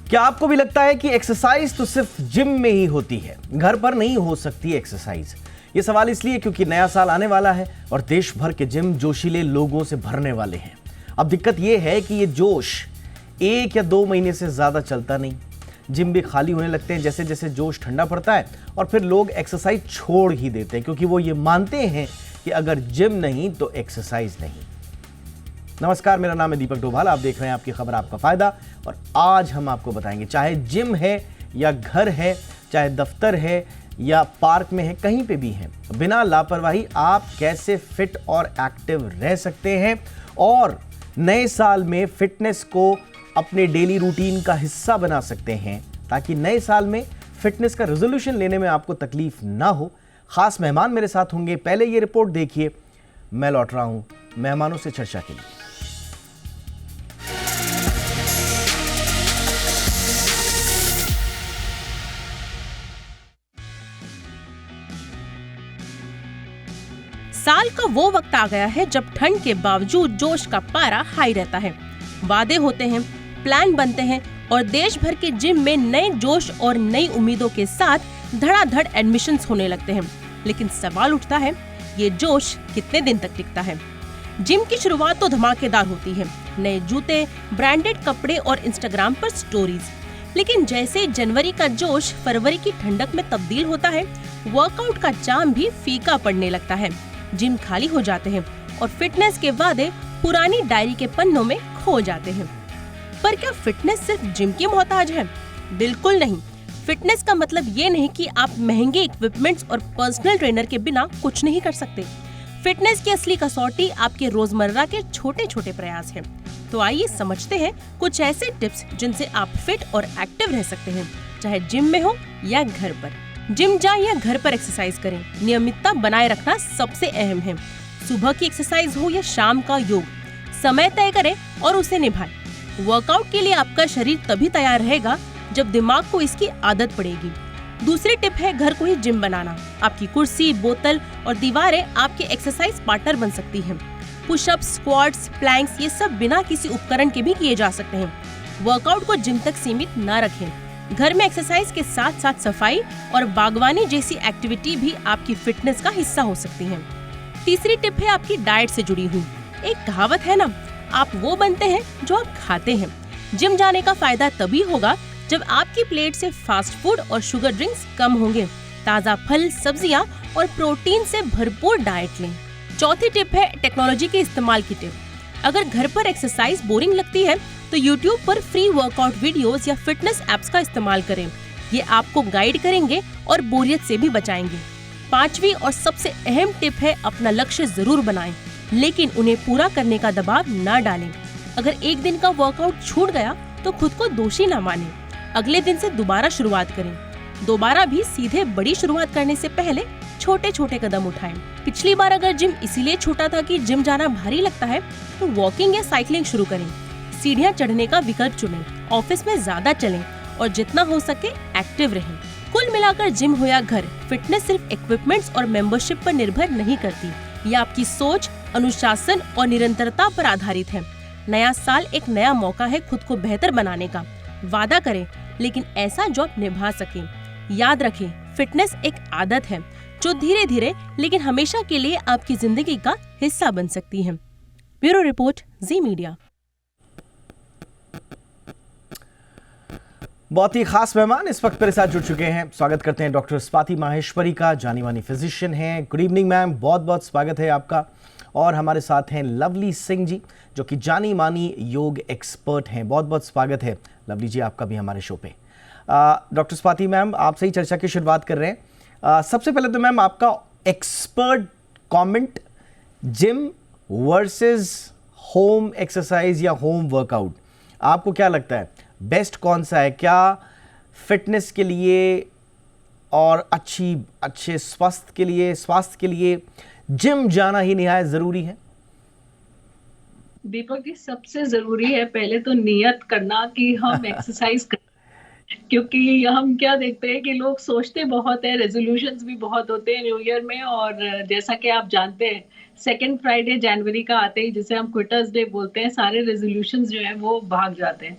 क्या आपको भी लगता है कि एक्सरसाइज तो सिर्फ जिम में ही होती है, घर पर नहीं हो सकती एक्सरसाइज? ये सवाल इसलिए क्योंकि नया साल आने वाला है और देश भर के जिम जोशीले लोगों से भरने वाले हैं। अब दिक्कत यह है कि ये जोश 1 या 2 महीने से ज्यादा चलता नहीं। जिम भी खाली होने लगते हैं जैसे जैसे जोश ठंडा पड़ता है और फिर लोग एक्सरसाइज छोड़ ही देते हैं क्योंकि वो ये मानते हैं कि अगर जिम नहीं तो एक्सरसाइज नहीं। नमस्कार, मेरा नाम है दीपक डोभाल, आप देख रहे हैं आपकी खबर आपका फायदा। और आज हम आपको बताएंगे, चाहे जिम है या घर है, चाहे दफ्तर है या पार्क में है, कहीं पे भी है, बिना लापरवाही आप कैसे फिट और एक्टिव रह सकते हैं और नए साल में फिटनेस को अपने डेली रूटीन का हिस्सा बना सकते हैं ताकि नए साल में फिटनेस का रेजोल्यूशन लेने में आपको तकलीफ ना हो। खास मेहमान मेरे साथ होंगे। पहले ये रिपोर्ट देखिए, मैं लौट रहा हूं मेहमानों से चर्चा के लिए। साल का वो वक्त आ गया है जब ठंड के बावजूद जोश का पारा हाई रहता है। वादे होते हैं, प्लान बनते हैं और देश भर के जिम में नए जोश और नई उम्मीदों के साथ धड़ाधड़ एडमिशन्स होने लगते हैं। लेकिन सवाल उठता है, ये जोश कितने दिन तक टिकता है? जिम की शुरुआत तो धमाकेदार होती है, नए जूते, ब्रांडेड कपड़े और इंस्टाग्राम पर स्टोरीज। लेकिन जैसे जनवरी का जोश फरवरी की ठंडक में तब्दील होता है, वर्कआउट का चार्म भी फीका पड़ने लगता है। जिम खाली हो जाते हैं और फिटनेस के वादे पुरानी डायरी के पन्नों में खो जाते हैं। पर क्या फिटनेस सिर्फ जिम की मोहताज है? बिल्कुल नहीं। फिटनेस का मतलब ये नहीं कि आप महंगे इक्विपमेंट्स और पर्सनल ट्रेनर के बिना कुछ नहीं कर सकते। फिटनेस की असली कसौटी आपके रोजमर्रा के छोटे छोटे प्रयास हैं। तो आइए समझते हैं कुछ ऐसे टिप्स जिनसे आप फिट और एक्टिव रह सकते हैं, चाहे जिम में हो या घर पर। जिम जाए या घर पर एक्सरसाइज करें, नियमितता बनाए रखना सबसे अहम है। सुबह की एक्सरसाइज हो या शाम का योग, समय तय करें और उसे निभाएं। वर्कआउट के लिए आपका शरीर तभी तैयार रहेगा जब दिमाग को इसकी आदत पड़ेगी। दूसरी टिप है घर को ही जिम बनाना। आपकी कुर्सी, बोतल और दीवारें आपके एक्सरसाइज पार्टनर बन सकती हैं। पुशअप्स, स्क्वाट्स, प्लैंक्स, ये सब बिना किसी उपकरण के भी किए जा सकते हैं। वर्कआउट को जिम तक सीमित न रखें। घर में एक्सरसाइज के साथ साथ सफाई और बागवानी जैसी एक्टिविटी भी आपकी फिटनेस का हिस्सा हो सकती हैं। तीसरी टिप है आपकी डाइट से जुड़ी हुई। एक कहावत है ना, आप वो बनते हैं जो आप खाते हैं। जिम जाने का फायदा तभी होगा जब आपकी प्लेट से फास्ट फूड और शुगर ड्रिंक्स कम होंगे। ताज़ा फल, सब्जियां और प्रोटीन से भरपूर डाइट लें। चौथी टिप है टेक्नोलॉजी के इस्तेमाल की टिप। अगर घर पर एक्सरसाइज बोरिंग लगती है तो YouTube पर फ्री वर्कआउट वीडियोस या फिटनेस एप्स का इस्तेमाल करें। ये आपको गाइड करेंगे और बोरियत से भी बचाएंगे। पांचवी और सबसे अहम टिप है अपना लक्ष्य जरूर बनाएं, लेकिन उन्हें पूरा करने का दबाव न डालें। अगर एक दिन का वर्कआउट छूट गया तो खुद को दोषी न मानें। अगले दिन से दोबारा शुरुआत करें। दोबारा भी सीधे बड़ी शुरुआत करने से पहले छोटे छोटे कदम उठाएं। पिछली बार अगर जिम इसीलिए छूटा था कि जिम जाना भारी लगता है तो वॉकिंग या साइकिलिंग शुरू करें। सीढ़ियां चढ़ने का विकल्प चुनें। ऑफिस में ज्यादा चलें और जितना हो सके एक्टिव रहें। कुल मिलाकर जिम हो या घर, फिटनेस सिर्फ इक्विपमेंट्स और मेंबरशिप पर निर्भर नहीं करती। ये आपकी सोच, अनुशासन और निरंतरता पर आधारित है। नया साल एक नया मौका है खुद को बेहतर बनाने का। वादा करें, लेकिन ऐसा जो आप निभा सकें। याद रखें, फिटनेस एक आदत है जो धीरे धीरे लेकिन हमेशा के लिए आपकी जिंदगी का हिस्सा बन सकती है। ब्यूरो रिपोर्ट, जी मीडिया। बहुत ही खास मेहमान इस वक्त मेरे साथ जुड़ चुके हैं। स्वागत करते हैं डॉक्टर स्वाति माहेश्वरी का, जानी मानी फिजिशियन हैं। गुड इवनिंग मैम, बहुत बहुत स्वागत है आपका। और हमारे साथ हैं लवली सिंह जी, जो कि जानी मानी योग एक्सपर्ट हैं। बहुत बहुत स्वागत है लवली जी आपका भी हमारे शो पे। डॉक्टर स्वाति मैम, आपसे ही चर्चा की शुरुआत कर रहे हैं। सबसे पहले तो मैम आपका expert comment, gym versus home exercise या होम वर्कआउट, आपको क्या लगता है बेस्ट कौन सा है? क्या फिटनेस के लिए और अच्छे स्वास्थ्य के लिए जिम जाना ही निहायत जरूरी है? दीपक जी, सबसे जरूरी है पहले तो नियत करना कि हम एक्सरसाइज करें। क्योंकि हम क्या देखते हैं कि लोग सोचते बहुत है, रेजोल्यूशंस भी बहुत होते हैं न्यू ईयर में। और जैसा कि आप जानते हैं, सेकेंड फ्राइडे जनवरी का आते ही, जिसे हम क्विटर्स डे बोलते हैं, सारे रेजोल्यूशंस जो है वो भाग जाते हैं।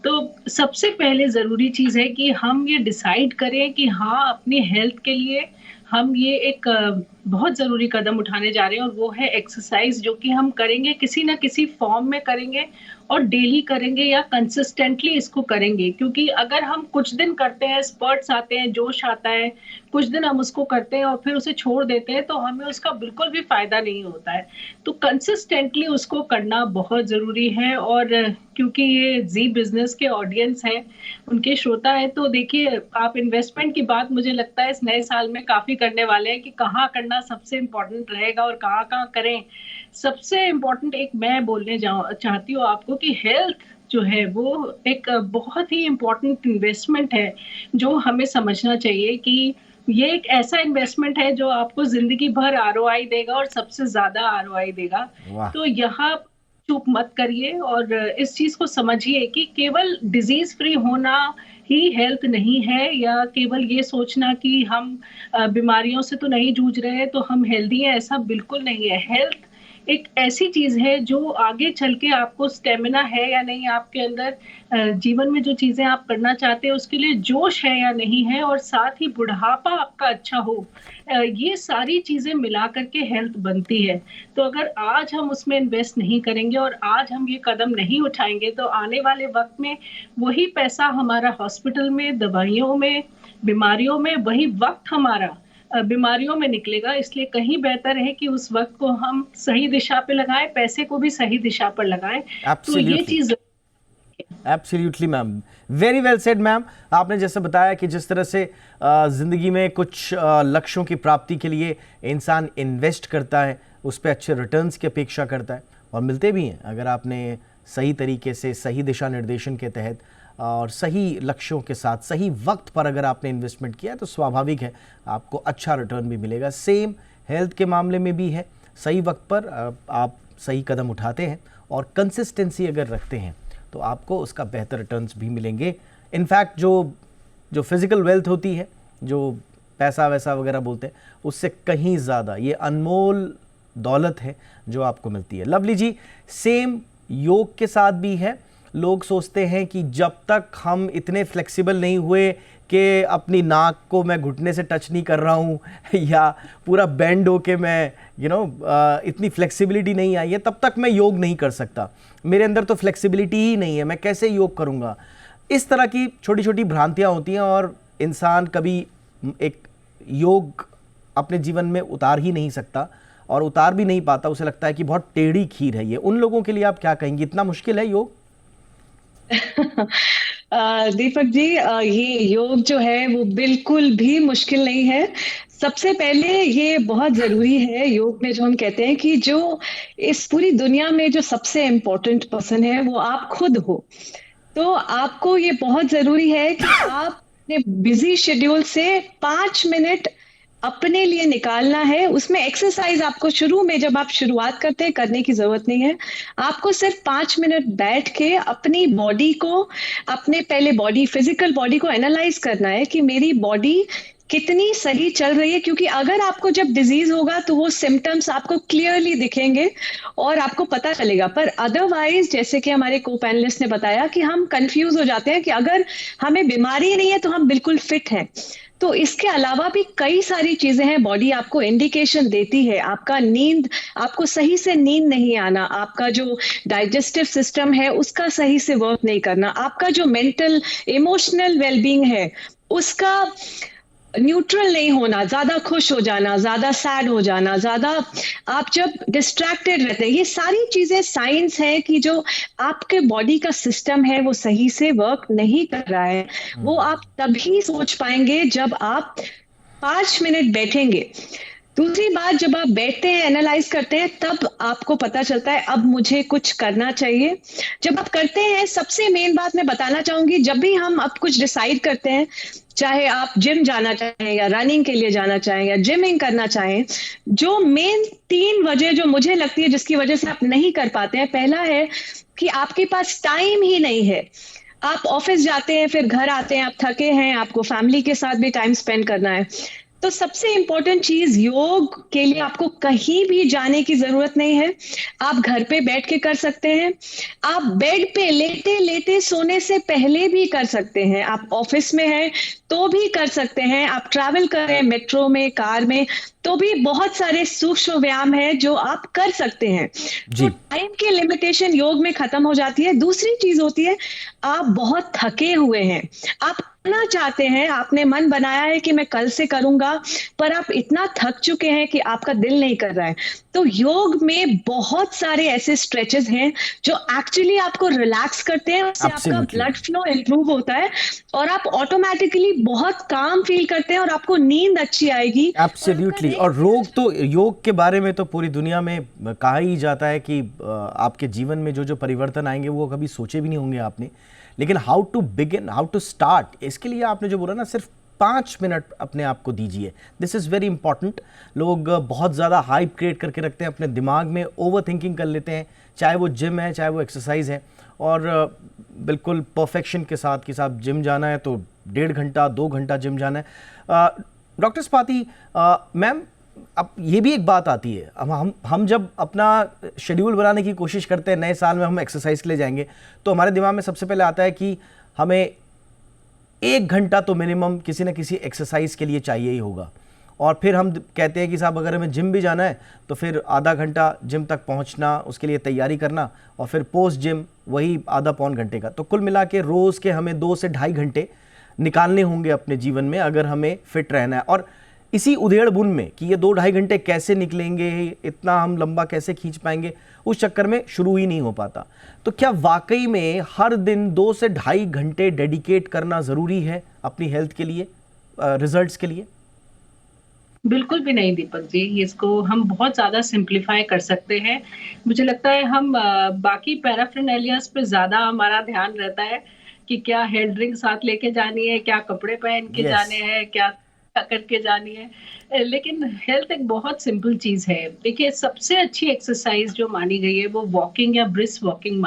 तो सबसे पहले ज़रूरी चीज़ है कि हम ये डिसाइड करें कि हाँ, अपनी हेल्थ के लिए हम ये एक बहुत ज़रूरी कदम उठाने जा रहे हैं, और वो है एक्सरसाइज, जो कि हम करेंगे किसी ना किसी फॉर्म में करेंगे, और डेली करेंगे या कंसिस्टेंटली इसको करेंगे। क्योंकि अगर हम कुछ दिन करते हैं, स्पर्ट्स आते हैं, जोश आता है, कुछ दिन हम उसको करते हैं और फिर उसे छोड़ देते हैं, तो हमें उसका बिल्कुल भी फायदा नहीं होता है। तो कंसिस्टेंटली उसको करना बहुत ज़रूरी है। और क्योंकि ये जी बिजनेस के ऑडियंस है, उनके श्रोता है, तो देखिए, आप इन्वेस्टमेंट की बात मुझे लगता है इस नए साल में काफ़ी करने वाले हैं कि कहाँ करना सबसे इम्पोर्टेंट रहेगा और कहाँ कहाँ करें। सबसे इम्पोर्टेंट एक मैं बोलने चाहती हूँ आपको कि हेल्थ जो है वो एक बहुत ही इम्पोर्टेंट इन्वेस्टमेंट है, जो हमें समझना चाहिए कि ये एक ऐसा इन्वेस्टमेंट है जो आपको जिंदगी भर आरओआई देगा, और सबसे ज्यादा आरओआई देगा। वाह। तो यहाँ चूक मत करिए, और इस चीज को समझिए कि केवल डिजीज फ्री होना ही हेल्थ नहीं है, या केवल ये सोचना कि हम बीमारियों से तो नहीं जूझ रहे हैं तो हम हेल्दी हैं, ऐसा बिल्कुल नहीं है। हेल्थ एक ऐसी चीज है जो आगे चल के आपको स्टेमिना है या नहीं, आपके अंदर जीवन में जो चीजें आप करना चाहते हैं उसके लिए जोश है या नहीं है, और साथ ही बुढ़ापा आपका अच्छा हो, ये सारी चीजें मिला करके हेल्थ बनती है। तो अगर आज हम उसमें इन्वेस्ट नहीं करेंगे और आज हम ये कदम नहीं उठाएंगे, तो आने वाले वक्त में वही पैसा हमारा हॉस्पिटल में, दवाइयों में, बीमारियों में, वही वक्त हमारा बीमारियों में निकलेगा। इसलिए कहीं बेहतर है कि उस वक्त को हम सही दिशा पे लगाएं, पैसे को भी सही दिशा पर लगाएं। तो ये चीज absolutely ma'am, very well said ma'am. आपने जैसे बताया कि जिस तरह से जिंदगी में कुछ लक्ष्यों की प्राप्ति के लिए इंसान इन्वेस्ट करता है, उस पर अच्छे रिटर्न्स की अपेक्षा करता है, और मिलते भी हैं। अगर आपने सही तरीके से, सही दिशा निर्देशन के तहत और सही लक्ष्यों के साथ सही वक्त पर अगर आपने इन्वेस्टमेंट किया, तो स्वाभाविक है आपको अच्छा रिटर्न भी मिलेगा। सेम हेल्थ के मामले में भी है, सही वक्त पर आप सही कदम उठाते हैं और कंसिस्टेंसी अगर रखते हैं, तो आपको उसका बेहतर रिटर्न्स भी मिलेंगे। इनफैक्ट जो फिज़िकल वेल्थ होती है, जो पैसा वैसा वगैरह बोलते हैं, उससे कहीं ज़्यादा ये अनमोल दौलत है जो आपको मिलती है। लवली जी, सेम योग के साथ भी है। लोग सोचते हैं कि जब तक हम इतने फ्लेक्सिबल नहीं हुए कि अपनी नाक को मैं घुटने से टच नहीं कर रहा हूँ या पूरा बेंड होके मैं इतनी फ्लेक्सिबिलिटी नहीं आई है, तब तक मैं योग नहीं कर सकता। मेरे अंदर तो फ्लेक्सिबिलिटी ही नहीं है, मैं कैसे योग करूँगा। इस तरह की छोटी छोटी भ्रांतियाँ होती हैं, और इंसान कभी एक योग अपने जीवन में उतार ही नहीं सकता, और उतार भी नहीं पाता। उसे लगता है कि बहुत टेढ़ी खीर है ये। उन लोगों के लिए आप क्या कहेंगे, इतना मुश्किल है योग? दीपक जी, ये योग जो है वो बिल्कुल भी मुश्किल नहीं है। सबसे पहले ये बहुत जरूरी है योग में, जो हम कहते हैं कि जो इस पूरी दुनिया में जो सबसे इम्पोर्टेंट पर्सन है वो आप खुद हो। तो आपको ये बहुत जरूरी है कि आप अपने बिजी शेड्यूल से 5 मिनट अपने लिए निकालना है। उसमें एक्सरसाइज आपको शुरू में, जब आप शुरुआत करते हैं, करने की जरूरत नहीं है। आपको सिर्फ 5 मिनट बैठ के अपनी बॉडी को, अपने पहले बॉडी, फिजिकल बॉडी को एनालाइज करना है कि मेरी बॉडी कितनी सही चल रही है। क्योंकि अगर आपको जब डिजीज होगा तो वो सिम्टम्स आपको क्लियरली दिखेंगे और आपको पता चलेगा। पर अदरवाइज, जैसे कि हमारे को पैनलिस्ट ने बताया, कि हम कंफ्यूज हो जाते हैं कि अगर हमें बीमारी नहीं है तो हम बिल्कुल फिट हैं। तो इसके अलावा भी कई सारी चीजें हैं, बॉडी आपको इंडिकेशन देती है। आपका नींद, आपको सही से नींद नहीं आना, आपका जो डाइजेस्टिव सिस्टम है उसका सही से वर्क नहीं करना, आपका जो मेंटल इमोशनल वेलबींग है उसका न्यूट्रल नहीं होना, ज्यादा खुश हो जाना, ज्यादा सैड हो जाना, ज्यादा आप जब डिस्ट्रैक्टेड रहते हैं, ये सारी चीजें साइंस है कि जो आपके बॉडी का सिस्टम है वो सही से वर्क नहीं कर रहा है। वो आप तभी सोच पाएंगे जब आप 5 मिनट बैठेंगे। दूसरी बात, जब आप बैठते हैं, एनालाइज करते हैं, तब आपको पता चलता है अब मुझे कुछ करना चाहिए। जब आप करते हैं, सबसे मेन बात मैं बताना चाहूंगी, जब भी हम अब कुछ डिसाइड करते हैं, चाहे आप जिम जाना चाहें या रनिंग के लिए जाना चाहें या जिमिंग करना चाहें, जो मेन 3 वजह जो मुझे लगती है जिसकी वजह से आप नहीं कर पाते हैं, पहला है कि आपके पास टाइम ही नहीं है। आप ऑफिस जाते हैं, फिर घर आते हैं, आप थके हैं, आपको फैमिली के साथ भी टाइम स्पेंड करना है। तो सबसे इंपॉर्टेंट चीज, योग के लिए आपको कहीं भी जाने की जरूरत नहीं है। आप घर पे बैठ के कर सकते हैं, आप बेड पे लेटे लेटे सोने से पहले भी कर सकते हैं, आप ऑफिस में हैं तो भी कर सकते हैं, आप ट्रैवल कर रहे हैं मेट्रो में, कार में, तो भी बहुत सारे सूक्ष्म व्यायाम है जो आप कर सकते हैं। तो जी। टाइम की लिमिटेशन योग में खत्म हो जाती है। दूसरी चीज होती है, आप बहुत थके हुए हैं, आप करना चाहते हैं, आपने मन बनाया है कि मैं कल से करूंगा, पर आप इतना थक चुके हैं कि आपका दिल नहीं कर रहा है। तो योग में बहुत सारे ऐसे स्ट्रेचेस हैं जो एक्चुअली आपको रिलैक्स करते हैं, उससे आपका Absolutely. ब्लड फ्लो इंप्रूव होता है और आप ऑटोमेटिकली बहुत काम फील करते हैं और आपको नींद अच्छी आएगी। एब्सोल्युटली। और योग के बारे में तो पूरी दुनिया में कहा ही जाता है कि आपके जीवन में जो जो परिवर्तन आएंगे वो कभी सोचे भी नहीं होंगे आपने। लेकिन how to begin, how to start, इसके लिए आपने जो बोला ना, सिर्फ 5 मिनट अपने आप को दीजिए। This is very important. लोग बहुत ज़्यादा हाइप क्रिएट करके रखते हैं अपने दिमाग में, ओवर थिंकिंग कर लेते हैं, चाहे वो जिम है चाहे वो एक्सरसाइज है, और बिल्कुल परफेक्शन के साथ कि साहब जिम जाना है तो 1.5 घंटा 2 घंटा जिम जाना है। डॉक्टर स्वाति मैम, अब ये भी एक बात आती है, हम जब अपना शेड्यूल बनाने की कोशिश करते हैं, नए साल में हम एक्सरसाइज के लिए जाएंगे, तो हमारे दिमाग में सबसे पहले आता है कि हमें 1 घंटा तो मिनिमम किसी न किसी एक्सरसाइज के लिए चाहिए ही होगा। और फिर हम कहते हैं कि साहब अगर हमें जिम भी जाना है तो फिर आधा घंटा जिम तक पहुंचना, उसके लिए तैयारी करना, और फिर पोस्ट जिम वही आधा पौन घंटे का। तो कुल मिला के रोज़ के हमें 2 से ढाई घंटे निकालने होंगे अपने जीवन में अगर हमें फिट रहना है। और इसी उधेड़-बुन में कि ये 2-2.5 घंटे कैसे निकलेंगे, इतना हम लंबा कैसे खींच पाएंगे, उस चक्कर में शुरू ही नहीं हो पाता। तो क्या वाकई में हर दिन 2 से ढाई घंटे डेडिकेट करना ज़रूरी है अपनी हेल्थ के लिए, रिजल्ट्स के लिए? बिल्कुल भी नहीं दीपक जी, इसको हम बहुत ज़्यादा सिंप्लीफाई कर सकते हैं। मुझे लगता है हम बाकी पैराफर्नैलियाज़ पे ज़्यादा हमारा ध्यान रहता है कि क्या हेल्थ ड्रिंक साथ लेके जानी है, क्या कपड़े पहन के जाने हैं, क्या करके जानी है। लेकिन हेल्थ एक बहुत सिंपल चीज़ है। देखिए, सबसे अच्छी एक्सरसाइज जो मानी गई है वो वॉकिंग या ब्रिस्क वॉकिंग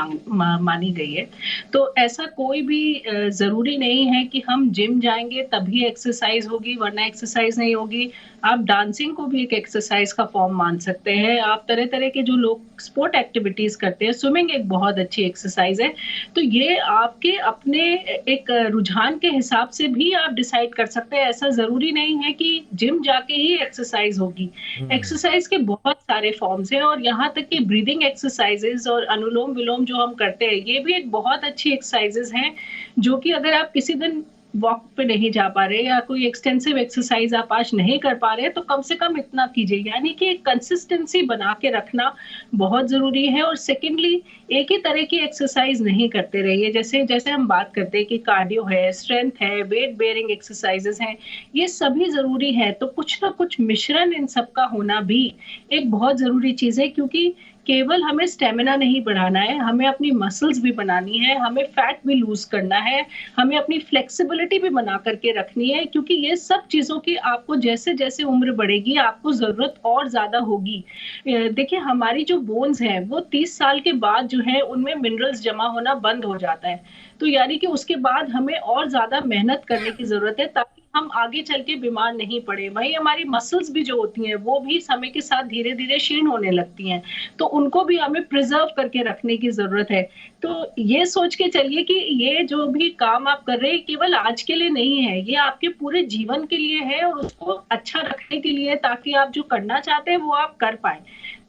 मानी गई है। तो ऐसा कोई भी ज़रूरी नहीं है कि हम जिम जाएंगे तभी एक्सरसाइज होगी वरना एक्सरसाइज नहीं होगी। आप डांसिंग को भी एक एक्सरसाइज का फॉर्म मान सकते हैं। आप तरह तरह के जो लोग स्पोर्ट एक्टिविटीज करते हैं, स्विमिंग एक बहुत अच्छी एक्सरसाइज है। तो ये आपके अपने एक रुझान के हिसाब से भी आप डिसाइड कर सकते हैं। ऐसा जरूरी नहीं है कि जिम जाके ही एक्सरसाइज होगी। एक्सरसाइज के बहुत सारे फॉर्म्स हैं और यहाँ तक कि ब्रीदिंग एक्सरसाइजेज और अनुलोम विलोम जो हम करते हैं, ये भी एक बहुत अच्छी एक्सरसाइजेज हैं जो कि अगर आप किसी दिन वॉक पे नहीं जा पा रहे या कोई एक्सटेंसिव एक्सरसाइज आप आज नहीं कर पा रहे तो कम से कम इतना कीजिए। यानी कि कंसिस्टेंसी बना के रखना बहुत जरूरी है। और सेकेंडली, एक ही तरह की एक्सरसाइज नहीं करते रहिए। जैसे जैसे हम बात करते हैं कि कार्डियो है, स्ट्रेंथ है, वेट बेयरिंग एक्सरसाइजेस हैं, ये सभी जरूरी है। तो कुछ ना कुछ मिश्रण इन सब का होना भी एक बहुत जरूरी चीज है, क्योंकि केवल हमें स्टेमिना नहीं बढ़ाना है, हमें अपनी मसल्स भी बनानी है, हमें फैट भी लूज करना है, हमें अपनी फ्लेक्सिबिलिटी भी बना करके रखनी है। क्योंकि ये सब चीज़ों की आपको जैसे जैसे उम्र बढ़ेगी आपको ज़रूरत और ज़्यादा होगी। देखिए, हमारी जो बोन्स हैं वो 30 साल के बाद जो है उनमें मिनरल्स जमा होना बंद हो जाता है। तो यानी कि उसके बाद हमें और ज़्यादा मेहनत करने की ज़रूरत है ताकि हम आगे चल के बीमार नहीं पड़े। वहीं हमारी मसल्स भी जो होती हैं वो भी समय के साथ धीरे धीरे क्षीण होने लगती हैं, तो उनको भी हमें प्रिजर्व करके रखने की जरूरत है। तो ये सोच के चलिए कि ये जो भी काम आप कर रहे हैं केवल आज के लिए नहीं है, ये आपके पूरे जीवन के लिए है और उसको अच्छा रखने के लिए, ताकि आप जो करना चाहते हैं वो आप कर पाए।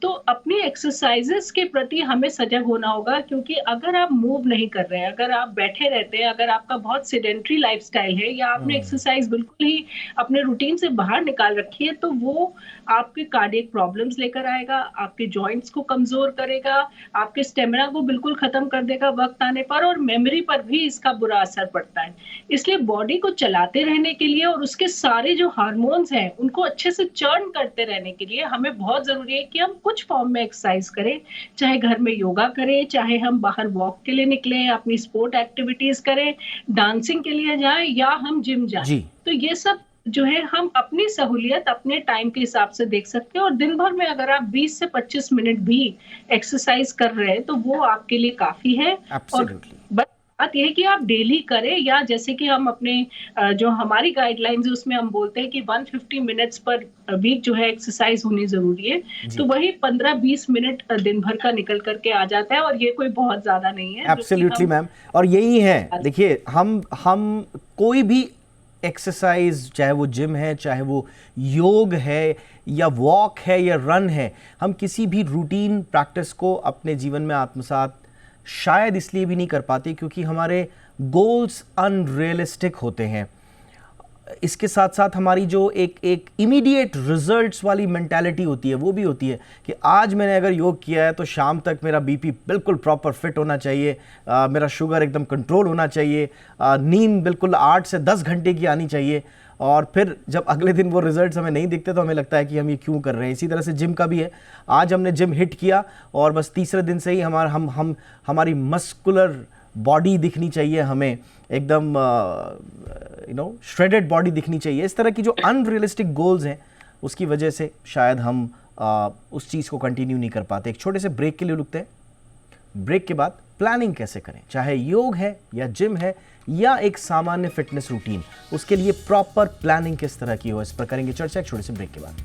तो अपनी एक्सरसाइजेस के प्रति हमें सजग होना होगा, क्योंकि अगर आप मूव नहीं कर रहे हैं, अगर आप बैठे रहते हैं, अगर आपका बहुत सेडेंट्री लाइफस्टाइल है या आपने एक्सरसाइज बिल्कुल ही अपने रूटीन से बाहर निकाल रखी है, तो वो आपके कार्डियक प्रॉब्लम्स लेकर आएगा, आपके जॉइंट्स को कमजोर करेगा, आपके स्टेमिना को बिल्कुल खत्म कर देगा वक्त आने पर, और मेमोरी पर भी इसका बुरा असर पड़ता है। इसलिए बॉडी को चलाते रहने के लिए और उसके सारे जो हार्मोन्स हैं उनको अच्छे से चर्न करते रहने के लिए हमें बहुत जरूरी है कि हम कुछ फॉर्म में एक्सरसाइज करें, चाहे घर में योगा करें, चाहे हम बाहर वॉक के लिए निकलें, अपनी स्पोर्ट एक्टिविटीज करें, डांसिंग के लिए जाएं या हम जिम जाएं। तो ये सब जो है हम अपनी सहूलियत अपने टाइम के हिसाब से देख सकते हैं। और दिन भर में अगर आप 20 से 25 मिनट भी एक्सरसाइज कर रहे हैं तो वो आपके लिए काफी है। और बात यह है कि आप डेली करें, या जैसे कि हम अपने जो हमारी गाइडलाइंस है उसमें हम बोलते हैं कि 150 मिनट्स पर वीक जो है एक्सरसाइज होनी जरूरी है, तो वही 15-20 मिनट दिन भर का निकल करके आ जाता है, और ये कोई बहुत ज्यादा नहीं है। एब्सोल्युटली मैम, और यही है, देखिए हम कोई भी एक्सरसाइज, चाहे वो जिम है, चाहे वो योग है, या वॉक है, या रन है, हम किसी भी रूटीन प्रैक्टिस को अपने जीवन में आत्मसात शायद इसलिए भी नहीं कर पाते क्योंकि हमारे गोल्स अनरियलिस्टिक होते हैं। इसके साथ साथ हमारी जो एक इमीडिएट रिजल्ट्स वाली मेंटालिटी होती है, वो भी होती है कि आज मैंने अगर योग किया है तो शाम तक मेरा बीपी बिल्कुल प्रॉपर फिट होना चाहिए, मेरा शुगर एकदम कंट्रोल होना चाहिए, नींद बिल्कुल 8 से 10 घंटे की आनी चाहिए, और फिर जब अगले दिन वो रिजल्ट्स हमें नहीं दिखते तो हमें लगता है कि हम ये क्यों कर रहे हैं। इसी तरह से जिम का भी है, आज हमने जिम हिट किया और बस तीसरे दिन से ही हमारी मस्कुलर बॉडी दिखनी चाहिए, हमें एकदम श्रेडेड बॉडी दिखनी चाहिए। इस तरह की जो अनरियलिस्टिक गोल्स हैं उसकी वजह से शायद हम उस चीज़ को कंटिन्यू नहीं कर पाते। एक छोटे से ब्रेक के लिए रुकते हैं, ब्रेक के बाद प्लानिंग कैसे करें, चाहे योग है या जिम है या एक सामान्य फिटनेस रूटीन, उसके लिए प्रॉपर प्लानिंग किस तरह की हो, इस पर करेंगे चर्चा एक छोटे से ब्रेक के बाद।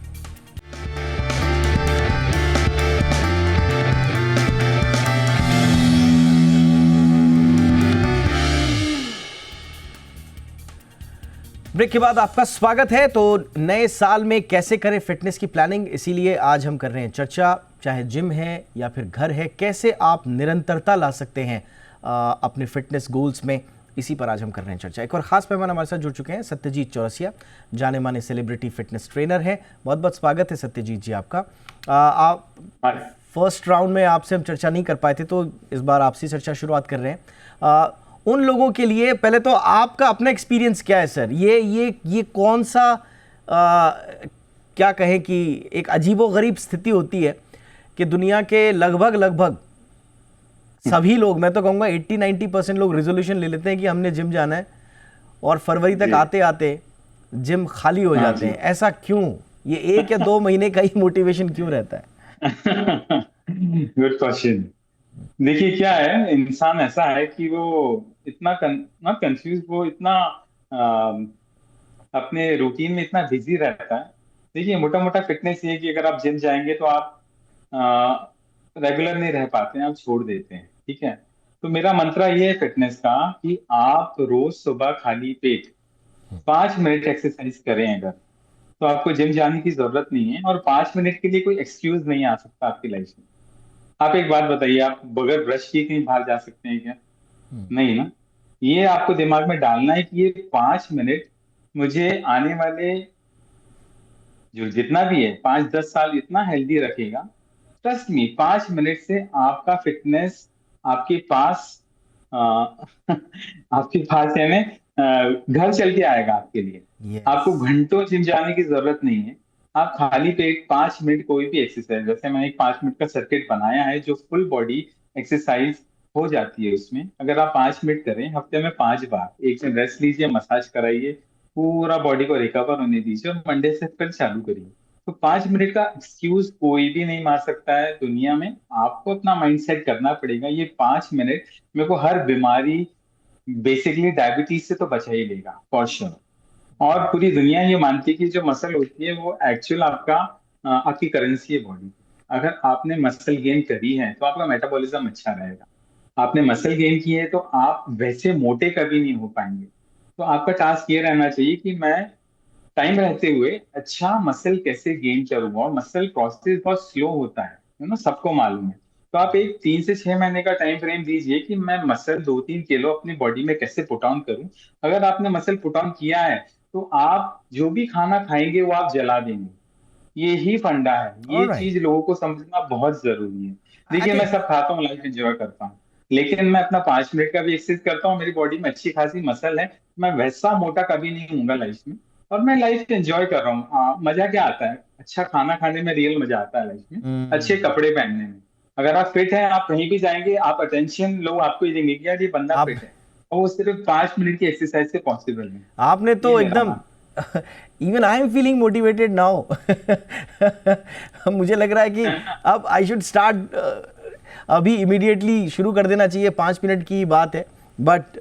ब्रेक के बाद आपका स्वागत है। तो नए साल में कैसे करें फिटनेस की प्लानिंग, इसीलिए आज हम कर रहे हैं चर्चा। चाहे जिम है या फिर घर है, कैसे आप निरंतरता ला सकते हैं अपने फिटनेस गोल्स में, इसी पर आज हम कर रहे हैं चर्चा। एक और खास मेहमान हमारे साथ जुड़ चुके हैं, सत्यजीत चौरसिया, जाने माने सेलिब्रिटी फिटनेस ट्रेनर हैं। बहुत बहुत स्वागत है सत्यजीत जी आपका। आप फर्स्ट राउंड में आपसे हम चर्चा नहीं कर पाए थे, तो इस बार आपसे चर्चा शुरुआत कर रहे हैं। उन लोगों के लिए पहले तो आपका अपना एक्सपीरियंस क्या है सर, ये कौन सा क्या कहें कि एक अजीबोगरीब स्थिति होती है कि दुनिया के लगभग सभी लोग, मैं तो कहूँगा 80-90% लोग रेजोल्यूशन ले लेते हैं कि हमने जिम जाना है, और फरवरी तक आते आते जिम खाली हो जाते हैं। ऐसा क्यों? ये 1 या 2 महीने का ही मोटिवेशन क्यों रहता है? Good question. देखिए क्या है, इंसान ऐसा है कि वो इतना नॉट कंफ्यूज, वो इतना अपने रूटीन में इतना बिजी रहता है। देखिए मोटा मोटा फिटनेस ये है कि अगर आप जिम जाएंगे तो आप रेगुलर नहीं रह पाते हैं, आप छोड़ देते हैं, ठीक है। तो मेरा मंत्रा ये है फिटनेस का कि आप रोज सुबह खाली पेट 5 मिनट एक्सरसाइज करें अगर, तो आपको जिम जाने की जरूरत नहीं है, और 5 मिनट के लिए कोई एक्सक्यूज नहीं आ सकता आपकी लाइफ में। आप एक बात बताइए, आप बगैर ब्रश किए कहीं बाहर जा सकते हैं क्या? नहीं ना। ये आपको दिमाग में डालना है कि ये 5 मिनट मुझे आने वाले जो जितना भी है 5-10 साल इतना हेल्दी रखेगा। ट्रस्ट मी, 5 मिनट से आपका फिटनेस आपके पास आपके पास यानी घर चल के आएगा आपके लिए। Yes. आपको घंटों जिम जाने की जरूरत नहीं है। आप खाली पेट 5 मिनट कोई भी एक्सरसाइज, जैसे मैंने एक 5 मिनट का सर्किट बनाया है जो फुल बॉडी एक्सरसाइज हो जाती है उसमें, अगर आप 5 मिनट करें हफ्ते में 5 बार, एक दिन रेस्ट लीजिए, मसाज कराइए, पूरा बॉडी को रिकवर होने दीजिए, और मंडे से फिर चालू करिए। तो 5 मिनट का एक्सक्यूज कोई भी नहीं मार सकता है दुनिया में। आपको अपना माइंडसेट करना पड़ेगा, ये 5 मिनट मेरे को हर बीमारी, बेसिकली डायबिटीज से तो बचा ही लेगा फॉर श्योर। और पूरी दुनिया ये मानती है कि जो मसल होती है वो एक्चुअल आपकी करेंसी है बॉडी। अगर आपने मसल गेन करी है तो आपका मेटाबॉलिज्म अच्छा रहेगा। आपने मसल गेन की है तो आप वैसे मोटे कभी नहीं हो पाएंगे। तो आपका टास्क ये रहना चाहिए कि मैं टाइम रहते हुए अच्छा मसल कैसे गेन करूंगा, और मसल प्रोसेस बहुत स्लो होता है ना, सबको मालूम है। तो आप एक 3 से 6 महीने का टाइम फ्रेम दीजिए कि मैं मसल 2-3 किलो अपनी बॉडी में कैसे पुट ऑन करूं। अगर आपने मसल पुट ऑन किया है तो आप जो भी खाना खाएंगे वो आप जला देंगे। ये ही फंडा है, ये चीज लोगों को समझना बहुत जरूरी है। देखिए मैं सब खाता हूँ, लाइफ एंजॉय करता हूँ, लेकिन मैं अपना 5 मिनट का भी एक्सरसाइज करता हूँ, मेरी बॉडी में अच्छी खासी मसल है, मैं वैसा मोटा कभी नहीं होऊंगा लाइफ में, और मैं लाइफ एंजॉय कर रहा हूँ। मजा क्या आता है? अच्छा खाना खाने में रियल मजा आता है लाइफ में, अच्छे कपड़े पहनने में। अगर आप फिट हैं, आप कहीं भी जाएंगे, आप अटेंशन लोग आपको ही देंगे कि यार ये बंदा फिट है, और वो सिर्फ 5 मिनट की एक्सरसाइज से पॉसिबल है। आपने तो एकदम even I am feeling motivated now. मुझे लग रहा है कि अब आई शुड स्टार्ट, अभी इमीडिएटली शुरू कर देना चाहिए। 5 मिनट की बात है, but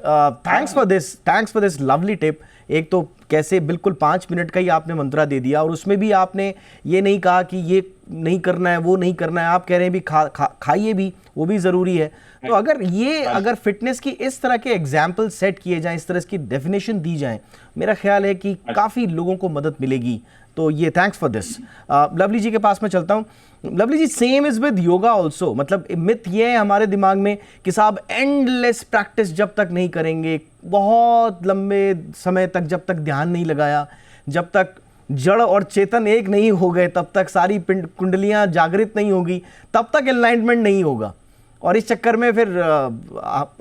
thanks for this lovely tip. एक तो कैसे बिल्कुल 5 मिनट का ही आपने मंत्रा दे दिया, और उसमें भी आपने ये नहीं कहा कि ये नहीं करना है, वो नहीं करना है। आप कह रहे हैं भी खाइए भी, वो भी ज़रूरी है। तो अगर फिटनेस की इस तरह के एग्जाम्पल सेट किए जाएं, इस तरह की डेफिनेशन दी जाए, मेरा ख्याल है कि काफ़ी लोगों को मदद मिलेगी। तो ये thanks for this. Lovely ji के पास मैं चलता हूँ। Lovely ji, same is with yoga also. मतलब मिथ ये है हमारे दिमाग में कि साहब एंडलेस प्रैक्टिस जब तक नहीं करेंगे, बहुत लंबे समय तक जब तक ध्यान नहीं लगाया, जब तक जड़ और चेतन एक नहीं हो गए, तब तक सारी कुंडलियां जागृत नहीं होगी, तब तक एनलाइटमेंट नहीं होगा, और इस चक्कर में फिर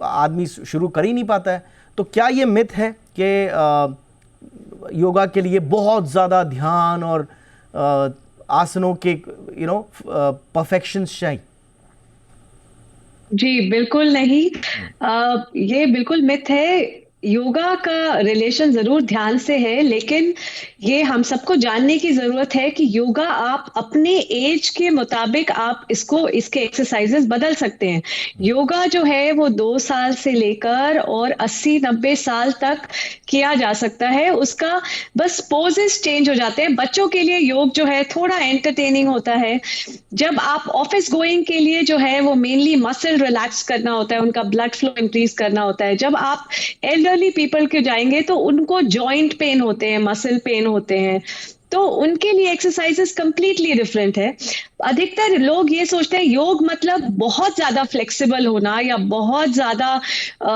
आदमी शुरू कर ही नहीं पाता है। तो क्या ये मिथ है कि योगा के लिए बहुत ज़्यादा ध्यान और आसनों के परफेक्शन चाहिए? जी बिल्कुल नहीं। ये बिल्कुल मिथ है। योगा का रिलेशन जरूर ध्यान से है, लेकिन ये हम सबको जानने की जरूरत है कि योगा आप अपने एज के मुताबिक आप इसके एक्सरसाइजेस बदल सकते हैं। योगा जो है वो 2 साल से लेकर और 80-90 साल तक किया जा सकता है। उसका बस पोजेस चेंज हो जाते हैं। बच्चों के लिए योग जो है थोड़ा एंटरटेनिंग होता है। जब आप ऑफिस गोइंग के लिए जो है वो मेनली मसल रिलैक्स करना होता है, उनका ब्लड फ्लो इंक्रीज करना होता है। जब आप एल्डरली पीपल के जाएंगे तो उनको जॉइंट पेन होते हैं, मसल पेन होते हैं, तो उनके लिए एक्सरसाइजेस कंप्लीटली डिफरेंट है। अधिकतर लोग ये सोचते हैं योग मतलब बहुत ज्यादा फ्लेक्सिबल होना या बहुत ज्यादा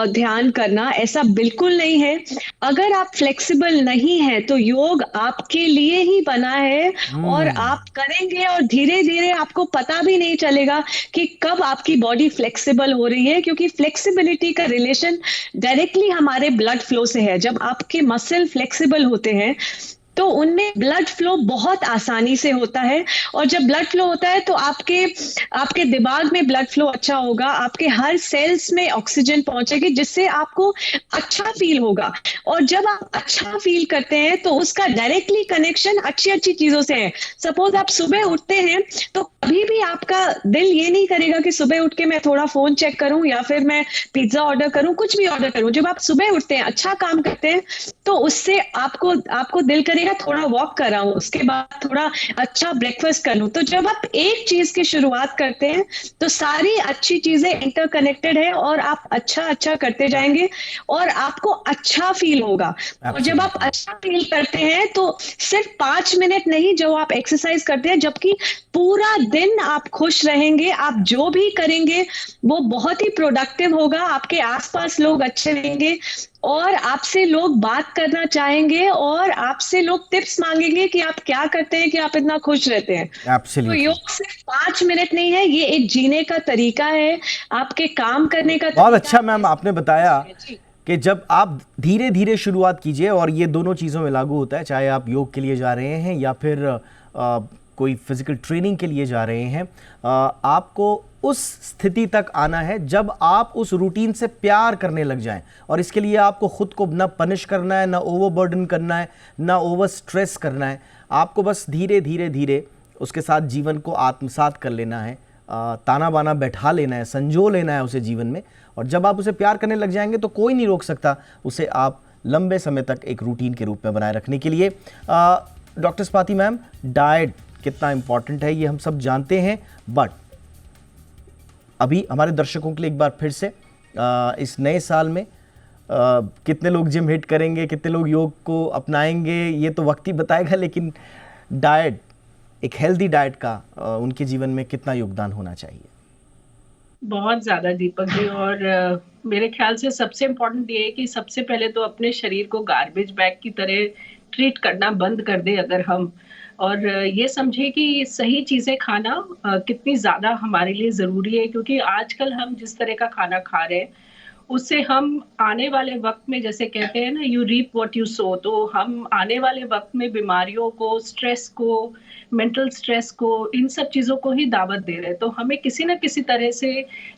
ध्यान करना। ऐसा बिल्कुल नहीं है। अगर आप फ्लेक्सिबल नहीं है तो योग आपके लिए ही बना है, और आप करेंगे और धीरे धीरे आपको पता भी नहीं चलेगा कि कब आपकी बॉडी फ्लेक्सिबल हो रही है, क्योंकि फ्लेक्सिबिलिटी का रिलेशन डायरेक्टली हमारे ब्लड फ्लो से है। जब आपके मसल फ्लेक्सिबल होते हैं तो उनमें ब्लड फ्लो बहुत आसानी से होता है, और जब ब्लड फ्लो होता है तो आपके दिमाग में ब्लड फ्लो अच्छा होगा, आपके हर सेल्स में ऑक्सीजन पहुंचेगी, जिससे आपको अच्छा फील होगा। और जब आप अच्छा फील करते हैं तो उसका डायरेक्टली कनेक्शन अच्छी अच्छी चीजों से है। सपोज आप सुबह उठते हैं तो कभी भी आपका दिल ये नहीं करेगा कि सुबह उठ के मैं थोड़ा फोन चेक करूं या फिर मैं पिज्जा ऑर्डर करूं, कुछ भी ऑर्डर करूं। जब आप सुबह उठते हैं, अच्छा काम करते हैं, तो उससे आपको दिल करेगा थोड़ा वॉक कर रहा हूं, उसके बाद थोड़ा अच्छा ब्रेकफास्ट कर लूं। तो जब आप एक चीज की शुरुआत करते हैं तो सारी अच्छी चीजें इंटरकनेक्टेड है, और आप अच्छा करते जाएंगे और आपको अच्छा फील होगा। और जब आप अच्छा फील करते हैं तो सिर्फ 5 मिनट नहीं, जो आप एक्सरसाइज करते हैं, जबकि पूरा दिन आप खुश रहेंगे। आप जो भी करेंगे वो बहुत ही प्रोडक्टिव होगा, आपके आसपास लोग अच्छे रहेंगे, और आपसे लोग बात करना चाहेंगे, और आपसे लोग टिप्स मांगेंगे कि आप क्या करते हैं कि आप इतना खुश रहते हैं। तो योग सिर्फ 5 मिनट नहीं है, ये एक जीने का तरीका है, आपके काम करने का बहुत अच्छा मैम आपने बताया कि जब आप धीरे धीरे शुरुआत कीजिए, और ये दोनों चीज़ों में लागू होता है, चाहे आप योग के लिए जा रहे हैं या फिर कोई फिजिकल ट्रेनिंग के लिए जा रहे हैं। आपको उस स्थिति तक आना है जब आप उस रूटीन से प्यार करने लग जाएं, और इसके लिए आपको खुद को ना पनिश करना है, ना ओवरबर्डन करना है, ना ओवर स्ट्रेस करना है। आपको बस धीरे धीरे धीरे उसके साथ जीवन को आत्मसात कर लेना है, ताना बाना बैठा लेना है, संजो लेना है उसे जीवन में। और जब आप उसे प्यार करने लग जाएंगे तो कोई नहीं रोक सकता उसे आप लंबे समय तक एक रूटीन के रूप में बनाए रखने के लिए। डॉक्टर स्वाति मैम, डाइट कितना इंपॉर्टेंट है ये हम सब जानते हैं, बट अभी हमारे दर्शकों के लिए एक बार फिर से इस नए साल में कितने लोग जिम हिट करेंगे, कितने लोग योग को अपनाएंगे, ये तो वक्त ही बताएगा, लेकिन डाइट, एक हेल्दी डाइट का उनके जीवन में कितना योगदान होना चाहिए? बहुत ज्यादा दीपक जी, और मेरे ख्याल से सबसे इम्पोर्टेंट ये है कि सबसे पहले तो अपने शरीर को गार्बेज बैग की तरह ट्रीट करना बंद कर दे अगर हम, और ये समझे कि सही चीजें खाना कितनी ज्यादा हमारे लिए जरूरी है। क्योंकि आजकल हम जिस तरह का खाना खा रहे हैं उससे हम आने वाले वक्त में, जैसे कहते हैं ना, you reap what you sow, तो हम आने वाले वक्त में बीमारियों को, स्ट्रेस को, मेंटल स्ट्रेस को, इन सब चीज़ों को ही दावत दे रहे हैं। तो हमें किसी ना किसी तरह से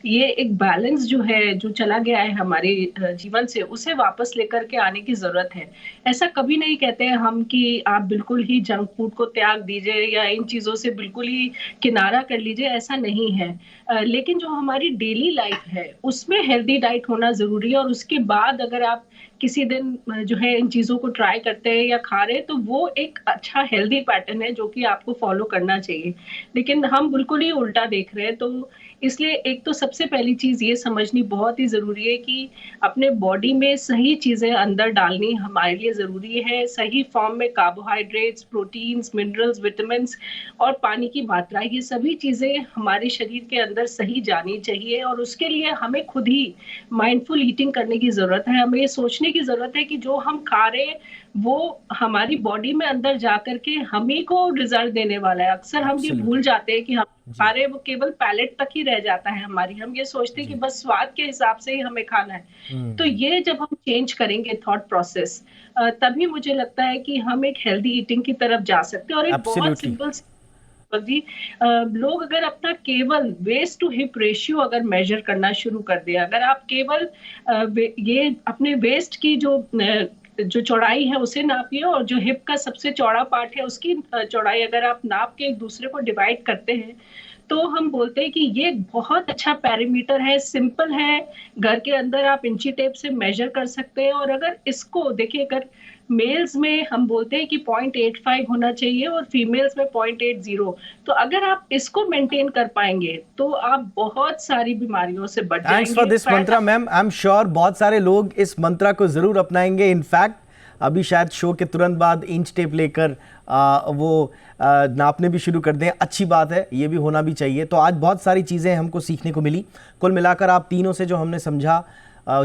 ये एक बैलेंस जो है, जो चला गया है हमारे जीवन से, उसे वापस लेकर के आने की ज़रूरत है। ऐसा कभी नहीं कहते हैं हम कि आप बिल्कुल ही जंक फूड को त्याग दीजिए या इन चीज़ों से बिल्कुल ही किनारा कर लीजिए, ऐसा नहीं है। लेकिन जो हमारी डेली लाइफ है उसमें हेल्दी डाइट होना होना ज़रूरी है, और उसके बाद अगर आप किसी दिन जो है इन चीज़ों को ट्राई करते हैं या खा रहे हैं, तो वो एक अच्छा हेल्दी पैटर्न है जो कि आपको फॉलो करना चाहिए। लेकिन हम बिल्कुल ही उल्टा देख रहे हैं, तो इसलिए एक तो सबसे पहली चीज़ ये समझनी बहुत ही ज़रूरी है कि अपने बॉडी में सही चीज़ें अंदर डालनी हमारे लिए ज़रूरी है। सही फॉर्म में कार्बोहाइड्रेट्स, प्रोटीन्स, मिनरल्स, विटामिन्स और पानी की मात्रा, ये सभी चीज़ें हमारे शरीर के अंदर सही जानी चाहिए, और उसके लिए हमें खुद ही माइंडफुल ईटिंग करने की ज़रूरत है। हमें ये सोचने की ज़रूरत है कि जो हम खा रहे हैं वो हमारी बॉडी में अंदर जाकर के हम ही को रिजल्ट देने वाला है। अक्सर हम ये Absolutely. भूल जाते हैं कि हम जी। खा रहे हैं, वो केवल पैलेट तक ही रह जाता है हमारी। हम ये सोचते हैं कि बस स्वाद के हिसाब से ही हमें खाना है। तो ये जब हम चेंज करेंगे थॉट प्रोसेस, तभी मुझे लगता है कि हम एक हेल्दी ईटिंग की तरफ जा सकते हैं। और एक बहुत Absolutely. सिंपल जी, लोग अगर अपना केवल वेस्ट टू हिप रेशियो अगर मेजर करना शुरू कर दिया, अगर आप केवल ये अपने वेस्ट की जो चौड़ाई है उसे नापिए, और जो हिप का सबसे चौड़ा पार्ट है उसकी चौड़ाई अगर आप नाप के एक दूसरे को डिवाइड करते हैं, तो हम बोलते हैं कि ये बहुत अच्छा पैरामीटर है, सिंपल है, घर के अंदर आप इंची टेप से मेजर कर सकते हैं। और अगर इसको देखिए, अगर मेल्स में हम बोलते हैं कि 0.85 होना चाहिए और फीमेल्स में 0.80, तो अगर आप इसको मेंटेन कर पाएंगे तो आप बहुत सारी बीमारियों से बच जाएंगे। Thanks for this Mantra ma'am. I am sure बहुत सारे लोग इस मंत्रा को जरूर अपनाएंगे। इनफैक्ट अभी शायद शो के तुरंत बाद इंच टेप लेकर नापने भी शुरू कर दें। अच्छी बात है, ये भी होना भी चाहिए। तो आज बहुत सारी चीज़ें हमको सीखने को मिली। कुल मिलाकर आप तीनों से जो हमने समझा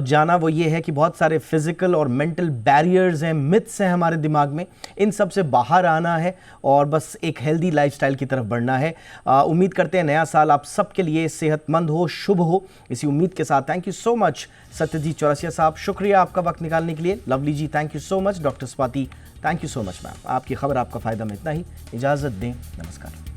जाना वो ये है कि बहुत सारे फिजिकल और मेंटल बैरियर्स हैं, मिथ्स हैं हमारे दिमाग में, इन सब से बाहर आना है और बस एक हेल्दी लाइफस्टाइल की तरफ बढ़ना है। उम्मीद करते हैं नया साल आप सबके लिए सेहतमंद हो, शुभ हो। इसी उम्मीद के साथ thank you so much Satyajit Chaurasia साहब, शुक्रिया आपका वक्त निकालने के लिए। Lovely ji thank you so much. Doctor Swati thank you so much ma'am. आपकी खबर आपका फ़ायदा में इतना ही। इजाज़त दें, नमस्कार।